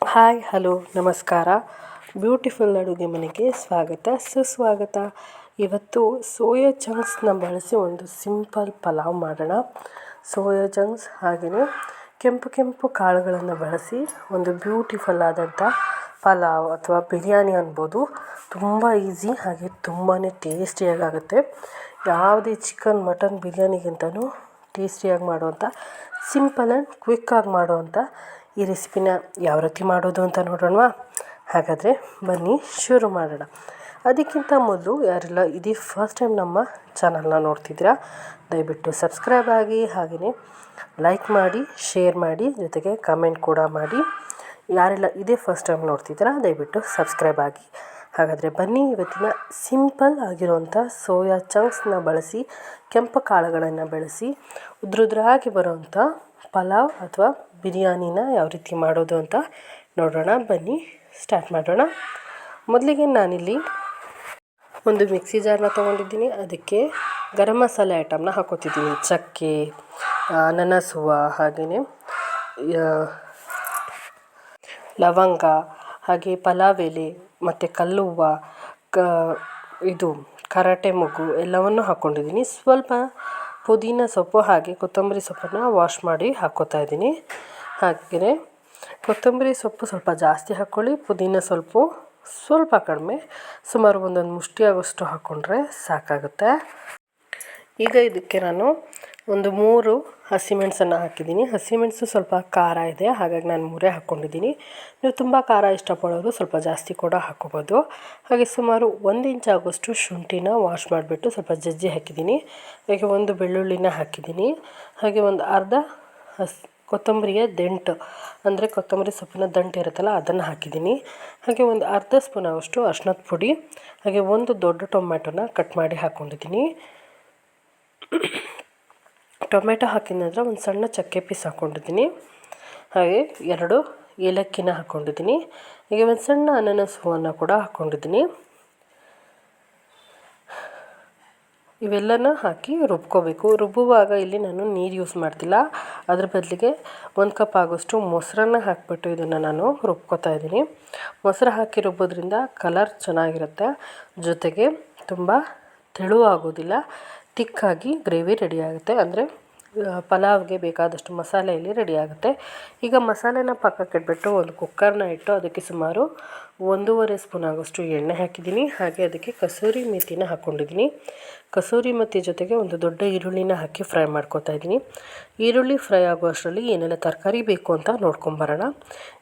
Hi hello ನಮಸ್ಕಾರ. Beautiful ಅಡುಗೆ ಮನೆಗೆ ಸ್ವಾಗತ ಸುಸ್ವಾಗತ. ಇವತ್ತು ಸೋಯಾ ಚಂಕ್ಸ್ನ ಬಳಸಿ ಒಂದು ಸಿಂಪಲ್ ಪಲಾವ್ ಮಾಡೋಣ. ಸೋಯಾ ಚಂಕ್ಸ್ ಹಾಗೆಯೇ ಕೆಂಪು ಕಾಳುಗಳನ್ನು ಬಳಸಿ ಒಂದು ಬ್ಯೂಟಿಫುಲ್ ಆದಂಥ ಪಲಾವ್ ಅಥವಾ ಬಿರಿಯಾನಿ ಅನ್ಬೋದು. ತುಂಬ ಈಸಿ ಹಾಗೆ ತುಂಬಾ ಟೇಸ್ಟಿಯಾಗುತ್ತೆ. ಯಾವುದೇ ಚಿಕನ್ ಮಟನ್ ಬಿರಿಯಾನಿಗಿಂತನೂ ಟೇಸ್ಟಿಯಾಗಿ ಮಾಡುವಂಥ ಸಿಂಪಲ್ ಆ್ಯಂಡ್ ಕ್ವಿಕ್ಕಾಗಿ ಮಾಡುವಂಥ ಈ ರೆಸಿಪಿನ ಯಾವ ರೀತಿ ಮಾಡೋದು ಅಂತ ನೋಡೋಣವಾ? ಹಾಗಾದರೆ ಬನ್ನಿ ಶುರು ಮಾಡೋಣ. ಅದಕ್ಕಿಂತ ಮೊದಲು ಯಾರೆಲ್ಲ ಇದೇ ಫಸ್ಟ್ ಟೈಮ್ ನಮ್ಮ ಚಾನಲ್ನ ನೋಡ್ತಿದ್ದೀರಾ, ದಯವಿಟ್ಟು ಸಬ್ಸ್ಕ್ರೈಬ್ ಆಗಿ, ಹಾಗೆಯೇ ಲೈಕ್ ಮಾಡಿ, ಶೇರ್ ಮಾಡಿ, ಜೊತೆಗೆ ಕಮೆಂಟ್ ಕೂಡ ಮಾಡಿ. ಯಾರೆಲ್ಲ ಇದೇ ಫಸ್ಟ್ ಟೈಮ್ ನೋಡ್ತಿದ್ದೀರಾ ದಯವಿಟ್ಟು ಸಬ್ಸ್ಕ್ರೈಬ್ ಆಗಿ. ಹಾಗಾದರೆ ಬನ್ನಿ ಇವತ್ತಿನ ಸಿಂಪಲ್ ಆಗಿರುವಂಥ ಸೋಯಾ ಚಂಕ್ಸ್ನ ಬಳಸಿ ಕೆಂಪು ಕಾಳುಗಳನ್ನು ಬೆಳೆಸಿ ಉದ್ರುದ್ರಾಗಿ ಬರುವಂಥ ಪಲಾವ್ ಅಥವಾ ಬಿರಿಯಾನಿನ ಯಾವ ರೀತಿ ಮಾಡೋದು ಅಂತ ನೋಡೋಣ. ಬನ್ನಿ ಸ್ಟಾರ್ಟ್ ಮಾಡೋಣ. ಮೊದಲಿಗೆ ನಾನಿಲ್ಲಿ ಒಂದು ಮಿಕ್ಸಿ ಜಾರ್ನ ತೊಗೊಂಡಿದ್ದೀನಿ. ಅದಕ್ಕೆ ಗರಂ ಮಸಾಲೆ ಐಟಮ್ನ ಹಾಕೋತಿದ್ದೀನಿ. ಚಕ್ಕೆ, ಅನಾನಸ್ ಹೂವು, ಹಾಗೆಯೇ ಲವಂಗ, ಹಾಗೆ ಪಲಾವ್ ಎಲೆ ಮತ್ತು ಕಲ್ಲು ಹೂವು, ಇದು ಕರಾಟೆ ಮೊಗ್ಗು ಎಲ್ಲವನ್ನು ಹಾಕ್ಕೊಂಡಿದ್ದೀನಿ. ಸ್ವಲ್ಪ ಪುದೀನ ಸೊಪ್ಪು ಹಾಗೆ ಕೊತ್ತಂಬರಿ ಸೊಪ್ಪನ್ನು ವಾಶ್ ಮಾಡಿ ಹಾಕ್ಕೋತಾ ಇದ್ದೀನಿ. ಹಾಗೆಯೇ ಕೊತ್ತಂಬರಿ ಸೊಪ್ಪು ಸ್ವಲ್ಪ ಜಾಸ್ತಿ ಹಾಕ್ಕೊಳ್ಳಿ, ಪುದೀನ ಸ್ವಲ್ಪ ಕಡಿಮೆ, ಸುಮಾರು ಒಂದೊಂದು ಮುಷ್ಟಿ ಆಗೋಷ್ಟು ಹಾಕ್ಕೊಂಡ್ರೆ ಸಾಕಾಗುತ್ತೆ. ಈಗ ಇದಕ್ಕೆ ನಾನು ಒಂದು 3 ಹಸಿಮೆಣಸನ್ನು ಹಾಕಿದ್ದೀನಿ. ಹಸಿಮೆಣಸು ಸ್ವಲ್ಪ ಖಾರ ಇದೆ, ಹಾಗಾಗಿ ನಾನು 3 ಹಾಕ್ಕೊಂಡಿದ್ದೀನಿ. ನೀವು ತುಂಬ ಖಾರ ಇಷ್ಟಪಡೋರು ಸ್ವಲ್ಪ ಜಾಸ್ತಿ ಕೂಡ ಹಾಕ್ಕೋಬೋದು. ಹಾಗೆ ಸುಮಾರು 1 ಇಂಚ್ ಆಗೋಷ್ಟು ಶುಂಠಿನ ವಾಶ್ ಮಾಡಿಬಿಟ್ಟು ಸ್ವಲ್ಪ ಜಜ್ಜಿ ಹಾಕಿದ್ದೀನಿ. ಹಾಗೆ 1 ಬೆಳ್ಳುಳ್ಳಿನ ಹಾಕಿದ್ದೀನಿ. ಹಾಗೆ ಒಂದು ಅರ್ಧ ಕೊತ್ತಂಬರಿಯ ದಂಟು, ಅಂದರೆ ಕೊತ್ತಂಬರಿ ಸೊಪ್ಪಿನ ದಂಟು ಇರುತ್ತಲ್ಲ ಅದನ್ನು ಹಾಕಿದ್ದೀನಿ. ಹಾಗೆ ಒಂದು ಅರ್ಧ ಸ್ಪೂನ್ ಆಗೋಷ್ಟು ಅರಿಶಿಣದ ಪುಡಿ, ಹಾಗೆ 1 ದೊಡ್ಡ ಟೊಮ್ಯಾಟೊನ ಕಟ್ ಮಾಡಿ ಹಾಕ್ಕೊಂಡಿದ್ದೀನಿ. ಟೊಮೆಟೊ ಹಾಕಿದ ನಂತರ ಒಂದು ಸಣ್ಣ ಚಕ್ಕೆ ಪೀಸ್ ಹಾಕ್ಕೊಂಡಿದ್ದೀನಿ. ಹಾಗೆ 2 ಏಲಕ್ಕಿನ ಹಾಕ್ಕೊಂಡಿದ್ದೀನಿ. ಹೀಗೆ ಒಂದು ಸಣ್ಣ ಅನಾನಸ್ ಹೂವನ್ನು ಕೂಡ ಹಾಕ್ಕೊಂಡಿದ್ದೀನಿ. ಇವೆಲ್ಲನ ಹಾಕಿ ರುಬ್ಕೋಬೇಕು. ರುಬ್ಬುವಾಗ ಇಲ್ಲಿ ನಾನು ನೀರು ಯೂಸ್ ಮಾಡ್ತಿಲ್ಲ, ಅದ್ರ ಬದಲಿಗೆ 1 ಕಪ್ ಆಗೋಷ್ಟು ಮೊಸರನ್ನ ಹಾಕಿಬಿಟ್ಟು ಇದನ್ನು ನಾನು ರುಬ್ಕೋತಾ ಇದ್ದೀನಿ. ಮೊಸರು ಹಾಕಿ ರುಬ್ಬೋದ್ರಿಂದ ಕಲರ್ ಚೆನ್ನಾಗಿರುತ್ತೆ, ಜೊತೆಗೆ ತುಂಬ ತೆಳುವಾಗೋದಿಲ್ಲ, ತಿಕ್ಕಾಗಿ ಗ್ರೇವಿ ರೆಡಿ ಆಗುತ್ತೆ. ಅಂದರೆ ಪಲಾವ್ಗೆ ಬೇಕಾದಷ್ಟು ಮಸಾಲೆ ಇಲ್ಲಿ ರೆಡಿ ಆಗುತ್ತೆ. ಈಗ ಮಸಾಲೆನ ಪಕ್ಕಕ್ಕೆ ಇಟ್ಬಿಟ್ಟು ಒಂದು ಕುಕ್ಕರ್ನ ಇಟ್ಟು ಅದಕ್ಕೆ ಸುಮಾರು 1.5 ಸ್ಪೂನ್ ಆಗೋಷ್ಟು ಎಣ್ಣೆ ಹಾಕಿದ್ದೀನಿ. ಹಾಗೆ ಅದಕ್ಕೆ ಕಸೂರಿ ಮೆಥಿನ ಹಾಕ್ಕೊಂಡಿದ್ದೀನಿ. ಕಸೂರಿ ಮೆಥಿ ಜೊತೆಗೆ ಒಂದು ದೊಡ್ಡ ಈರುಳ್ಳಿನ ಹಾಕಿ ಫ್ರೈ ಮಾಡ್ಕೊತಾ ಇದ್ದೀನಿ. ಈರುಳ್ಳಿ ಫ್ರೈ ಆಗೋ ಅಷ್ಟರಲ್ಲಿ ಏನೆಲ್ಲ ತರಕಾರಿ ಬೇಕು ಅಂತ ನೋಡ್ಕೊಂಬರೋಣ.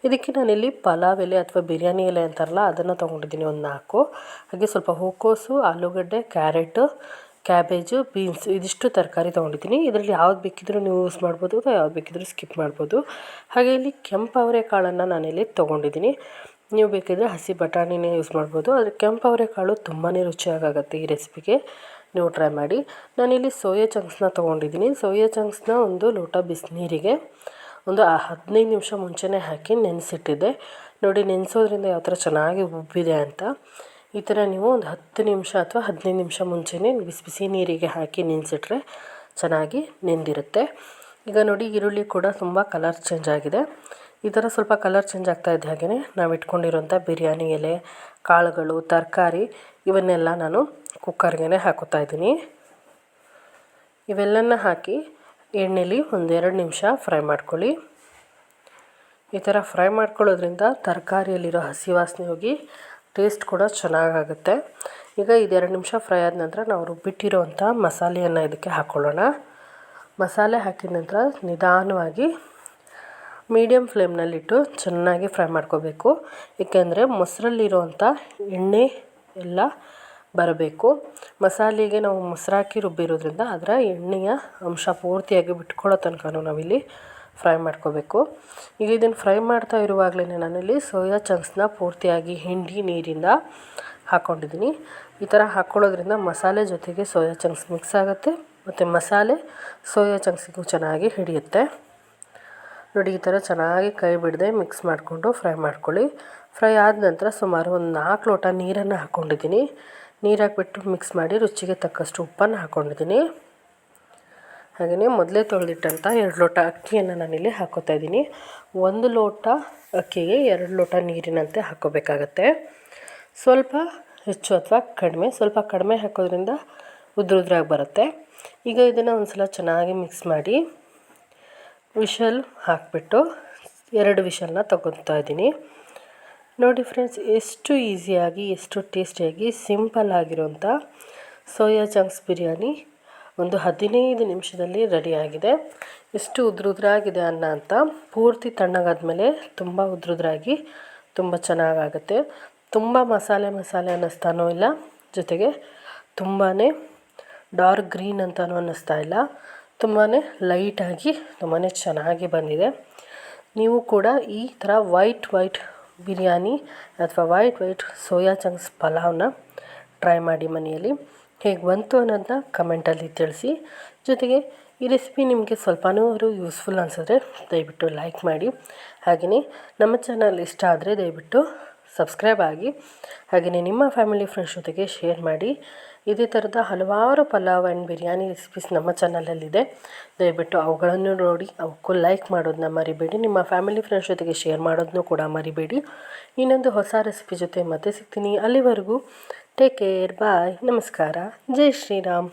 ಇದಕ್ಕೆ ನಾನಿಲ್ಲಿ ಪಲಾವ್ ಎಲೆ ಅಥವಾ ಬಿರಿಯಾನಿ ಎಲೆ ಅಂತಾರಲ್ಲ ಅದನ್ನು ತೊಗೊಂಡಿದ್ದೀನಿ, ಒಂದು 4. ಹಾಗೆ ಸ್ವಲ್ಪ ಹೂಕೋಸು, ಆಲೂಗಡ್ಡೆ, ಕ್ಯಾರೆಟು, ಕ್ಯಾಬೇಜು, ಬೀನ್ಸ್, ಇದಿಷ್ಟು ತರಕಾರಿ ತೊಗೊಂಡಿದ್ದೀನಿ. ಇದರಲ್ಲಿ ಯಾವ್ದು ಬೇಕಿದ್ರೂ ನೀವು ಯೂಸ್ ಮಾಡ್ಬೋದು ಅಥವಾ ಯಾವ್ದು ಬೇಕಿದ್ರೂ ಸ್ಕಿಪ್ ಮಾಡ್ಬೋದು. ಹಾಗೆ ಇಲ್ಲಿ ಕೆಂಪು ಅವರೆಕಾಳನ್ನು ನಾನಿಲ್ಲಿ ತೊಗೊಂಡಿದ್ದೀನಿ. ನೀವು ಬೇಕಿದ್ದರೆ ಹಸಿ ಬಟಾಣಿನೇ ಯೂಸ್ ಮಾಡ್ಬೋದು, ಆದರೆ ಕೆಂಪು ಅವರೆಕಾಳು ತುಂಬಾ ರುಚಿಯಾಗುತ್ತೆ ಈ ರೆಸಿಪಿಗೆ, ನೀವು ಟ್ರೈ ಮಾಡಿ. ನಾನಿಲ್ಲಿ ಸೋಯಾ ಚಂಕ್ಸ್ನ ತೊಗೊಂಡಿದ್ದೀನಿ. ಸೋಯಾ ಚಂಕ್ಸ್ನ ಒಂದು ಲೋಟ ಬಿಸಿನೀರಿಗೆ ಒಂದು 15 ನಿಮಿಷ ಮುಂಚೆನೇ ಹಾಕಿ ನೆನೆಸಿಟ್ಟಿದ್ದೆ. ನೋಡಿ ನೆನೆಸೋದ್ರಿಂದ ಯಾವ ಥರ ಚೆನ್ನಾಗಿ ಉಬ್ಬಿದೆ ಅಂತ. ಈ ಥರ ನೀವು ಒಂದು 10 ನಿಮಿಷ ಅಥವಾ 15 ನಿಮಿಷ ಮುಂಚೆನೇ ಬಿಸಿ ನೀರಿಗೆ ಹಾಕಿ ನೆನೆಸಿಟ್ರೆ ಚೆನ್ನಾಗಿ ನೆಂದಿರುತ್ತೆ. ಈಗ ನೋಡಿ ಈರುಳ್ಳಿ ಕೂಡ ತುಂಬ ಕಲರ್ ಚೇಂಜ್ ಆಗಿದೆ. ಈ ಥರ ಸ್ವಲ್ಪ ಕಲರ್ ಚೇಂಜ್ ಆಗ್ತಾ ಇದ್ದ ಹಾಗೆಯೇ ನಾವು ಇಟ್ಕೊಂಡಿರೋಂಥ ಬಿರಿಯಾನಿ ಎಲೆ, ಕಾಳುಗಳು, ತರಕಾರಿ ಇವನ್ನೆಲ್ಲ ನಾನು ಕುಕ್ಕರ್ಗೆ ಹಾಕೋತಾ ಇದ್ದೀನಿ. ಇವೆಲ್ಲನ ಹಾಕಿ ಎಣ್ಣೆಲಿ 1-2 ನಿಮಿಷ ಫ್ರೈ ಮಾಡ್ಕೊಳ್ಳಿ. ಈ ಥರ ಫ್ರೈ ಮಾಡ್ಕೊಳ್ಳೋದ್ರಿಂದ ತರಕಾರಿಯಲ್ಲಿರೋ ಹಸಿ ವಾಸನೆ ಹೋಗಿ ಟೇಸ್ಟ್ ಕೂಡ ಚೆನ್ನಾಗಾಗುತ್ತೆ. ಈಗ 2 ನಿಮಿಷ ಫ್ರೈ ಆದ ನಂತರ ನಾವು ರುಬ್ಬಿಟ್ಟಿರೋಂಥ ಮಸಾಲೆಯನ್ನು ಇದಕ್ಕೆ ಹಾಕ್ಕೊಳ್ಳೋಣ. ಮಸಾಲೆ ಹಾಕಿದ ನಂತರ ನಿಧಾನವಾಗಿ ಮೀಡಿಯಮ್ ಫ್ಲೇಮ್ನಲ್ಲಿಟ್ಟು ಚೆನ್ನಾಗಿ ಫ್ರೈ ಮಾಡ್ಕೋಬೇಕು. ಏಕೆಂದರೆ ಮೊಸರಲ್ಲಿರೋವಂಥ ಎಣ್ಣೆ ಎಲ್ಲ ಬರಬೇಕು. ಮಸಾಲೆಗೆ ನಾವು ಮೊಸರು ಹಾಕಿ ರುಬ್ಬಿರೋದ್ರಿಂದ ಅದರ ಎಣ್ಣೆಯ ಅಂಶ ಪೂರ್ತಿಯಾಗಿ ಬಿಟ್ಕೊಳ್ಳೋ ತನಕ ನಾವಿಲ್ಲಿ ಫ್ರೈ ಮಾಡ್ಕೋಬೇಕು. ಈಗ ಇದನ್ನು ಫ್ರೈ ಮಾಡ್ತಾ ಇರುವಾಗಲೇ ನಾನಿಲ್ಲಿ ಸೋಯಾ ಚಂಕ್ಸ್ನ ಪೂರ್ತಿಯಾಗಿ ಹಿಂಡಿ ನೀರಿಂದ ಹಾಕ್ಕೊಂಡಿದ್ದೀನಿ. ಈ ಥರ ಹಾಕ್ಕೊಳ್ಳೋದ್ರಿಂದ ಮಸಾಲೆ ಜೊತೆಗೆ ಸೋಯಾ ಚಂಕ್ಸ್ ಮಿಕ್ಸ್ ಆಗುತ್ತೆ ಮತ್ತು ಮಸಾಲೆ ಸೋಯಾ ಚಂಕ್ಸಿಗೂ ಚೆನ್ನಾಗಿ ಹಿಡಿಯುತ್ತೆ. ನೋಡಿ ಈ ಥರ ಚೆನ್ನಾಗಿ ಕೈ ಬಿಡದೆ ಮಿಕ್ಸ್ ಮಾಡಿಕೊಂಡು ಫ್ರೈ ಮಾಡ್ಕೊಳ್ಳಿ. ಫ್ರೈ ಆದ ನಂತರ ಸುಮಾರು ಒಂದು 4 ಲೋಟ ನೀರನ್ನು ಹಾಕ್ಕೊಂಡಿದ್ದೀನಿ. ನೀರು ಹಾಕ್ಬಿಟ್ಟು ಮಿಕ್ಸ್ ಮಾಡಿ ರುಚಿಗೆ ತಕ್ಕಷ್ಟು ಉಪ್ಪನ್ನು ಹಾಕ್ಕೊಂಡಿದ್ದೀನಿ. ಹಾಗೆಯೇ ಮೊದಲೇ ತೊಳೆದಿಟ್ಟಂಥ 2 ಲೋಟ ಅಕ್ಕಿಯನ್ನು ನಾನಿಲ್ಲಿ ಹಾಕ್ಕೋತಾ ಇದ್ದೀನಿ. 1 ಲೋಟ ಅಕ್ಕಿಗೆ 2 ಲೋಟ ನೀರಿನಂತೆ ಹಾಕ್ಕೋಬೇಕಾಗತ್ತೆ. ಸ್ವಲ್ಪ ಹೆಚ್ಚು ಅಥವಾ ಕಡಿಮೆ, ಸ್ವಲ್ಪ ಕಡಿಮೆ ಹಾಕೋದ್ರಿಂದ ಉದ್ರಾಗಿ ಬರುತ್ತೆ. ಈಗ ಇದನ್ನು ಒಂದು ಸಲ ಚೆನ್ನಾಗಿ ಮಿಕ್ಸ್ ಮಾಡಿ ವಿಷಲ್ ಹಾಕಿಬಿಟ್ಟು 2 ವಿಷಲ್ನ ತಗೊತಾ ಇದ್ದೀನಿ. ನೋಡಿ ಫ್ರೆಂಡ್ಸ್, ಎಷ್ಟು ಈಸಿಯಾಗಿ, ಎಷ್ಟು ಟೇಸ್ಟಿಯಾಗಿ, ಸಿಂಪಲ್ ಆಗಿರೋಂಥ ಸೋಯಾ ಚಂಕ್ಸ್ ಬಿರಿಯಾನಿ ಒಂದು 15 ನಿಮಿಷದಲ್ಲಿ ರೆಡಿಯಾಗಿದೆ. ಎಷ್ಟು ಉದ್ರಾಗಿದೆ ಅನ್ನ ಅಂತ. ಪೂರ್ತಿ ತಣ್ಣಗಾದ್ಮೇಲೆ ತುಂಬ ಉದ್ರಾಗಿ ತುಂಬ ಚೆನ್ನಾಗಾಗುತ್ತೆ. ತುಂಬ ಮಸಾಲೆ ಅನ್ನಿಸ್ತಾನೂ ಇಲ್ಲ, ಜೊತೆಗೆ ತುಂಬಾ ಡಾರ್ಕ್ ಗ್ರೀನ್ ಅಂತಲೂ ಅನ್ನಿಸ್ತಾ ಇಲ್ಲ. ತುಂಬಾ ಲೈಟಾಗಿ ತುಂಬಾ ಚೆನ್ನಾಗಿ ಬಂದಿದೆ. ನೀವು ಕೂಡ ಈ ಥರ ವೈಟ್ ಬಿರಿಯಾನಿ ಅಥವಾ ವೈಟ್ ಸೋಯಾ ಚಂಕ್ಸ್ ಪಲಾವ್ನ ಟ್ರೈ ಮಾಡಿ ಮನೆಯಲ್ಲಿ. ಹೇಗೆ ಬಂತು ಅನ್ನೋದನ್ನ ಕಮೆಂಟಲ್ಲಿ ತಿಳಿಸಿ. ಜೊತೆಗೆ ಈ ರೆಸಿಪಿ ನಿಮಗೆ ಸ್ವಲ್ಪನಾದರೂ ಯೂಸ್ಫುಲ್ ಅನಿಸಿದ್ರೆ ದಯವಿಟ್ಟು ಲೈಕ್ ಮಾಡಿ. ಹಾಗೆಯೇ ನಮ್ಮ ಚಾನಲ್ ಇಷ್ಟ ಆದರೆ ದಯವಿಟ್ಟು ಸಬ್ಸ್ಕ್ರೈಬ್ ಆಗಿ. ಹಾಗೆಯೇ ನಿಮ್ಮ ಫ್ಯಾಮಿಲಿ ಫ್ರೆಂಡ್ಸ್ ಜೊತೆಗೆ ಶೇರ್ ಮಾಡಿ. ಇದೇ ಥರದ ಹಲವಾರು ಪಲಾವ್ ಆ್ಯಂಡ್ ಬಿರಿಯಾನಿ ರೆಸಿಪೀಸ್ ನಮ್ಮ ಚಾನಲಲ್ಲಿದೆ. ದಯವಿಟ್ಟು ಅವುಗಳನ್ನು ನೋಡಿ ಅವಕ್ಕೂ ಲೈಕ್ ಮಾಡೋದನ್ನ ಮರಿಬೇಡಿ. ನಿಮ್ಮ ಫ್ಯಾಮಿಲಿ ಫ್ರೆಂಡ್ಸ್ ಜೊತೆಗೆ ಶೇರ್ ಮಾಡೋದನ್ನು ಕೂಡ ಮರಿಬೇಡಿ. ಇನ್ನೊಂದು ಹೊಸ ರೆಸಿಪಿ ಜೊತೆ ಮತ್ತೆ ಸಿಗ್ತೀನಿ. ಅಲ್ಲಿವರೆಗೂ ಟೇಕ್ ಕೇರ್, ಬಾಯ್, ನಮಸ್ಕಾರ, ಜೈ ಶ್ರೀರಾಮ್.